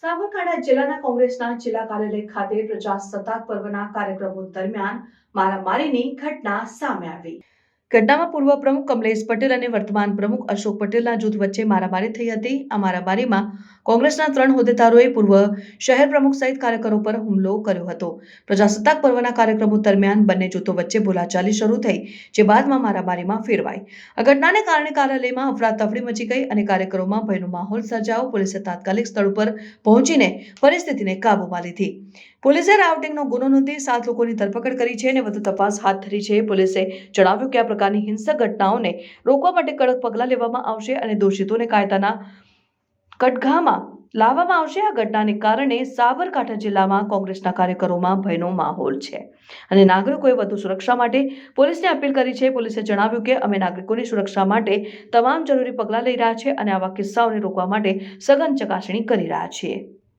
સાબરકાંઠા જિલ્લાના કોંગ્રેસના જિલ્લા કાર્યાલય ખાતે પ્રજાસત્તાક પર્વના કાર્યક્રમો દરમિયાન મારામારીની ઘટના સામે આવી। ઘટનામાં પૂર્વ પ્રમુખ કમલેશ પટેલ અને વર્તમાન પ્રમુખ અશોક પટેલના જૂથ વચ્ચે મારામારી થઈ હતી। આ મારામારીમાં કોંગ્રેસના 3 હોદ્દેદારોએ પૂર્વ શહેર પ્રમુખ સહિત કાર્યકરો પર હુમલો કર્યો હતો। પ્રજાસત્તાક પર્વના કાર્યક્રમો દરમિયાન બંને જૂથો વચ્ચે બોલાચાલી શરૂ થઈ, જે બાદમાં મારામારીમાં ફેરવાઈ। આ ઘટનાને કારણે કાર્યાલયમાં અફરાતફરી મચી ગઈ અને કાર્યકરોમાં ભયનો માહોલ સર્જાયો। પોલીસે તાત્કાલિક સ્થળ પર પહોંચીને પરિસ્થિતિને કાબૂમાં લીધી। પોલીસે રાઉટિંગનો ગુનો નોંધી 7 લોકોની ધરપકડ કરી છે અને વધુ તપાસ હાથ ધરી છે। પોલીસે જણાવ્યું કે આ પ્રકારની હિંસક ઘટનાઓને રોકવા માટે કડક પગલાં લેવામાં આવશે અને દોષિતોને કાયદાના કટઘામાં લાવવામાં આવશે। આ ઘટનાને કારણે સાબરકાંઠા જિલ્લામાં કોંગ્રેસના કાર્યકરોમાં ભયનો માહોલ છે અને નાગરિકોએ વધુ સુરક્ષા માટે પોલીસને અપીલ કરી છે। પોલીસે જણાવ્યું કે અમે નાગરિકોની સુરક્ષા માટે તમામ જરૂરી પગલાં લઈ રહ્યા છીએ અને આવા કિસ્સાઓને રોકવા માટે સઘન ચકાસણી કરી રહ્યા છીએ।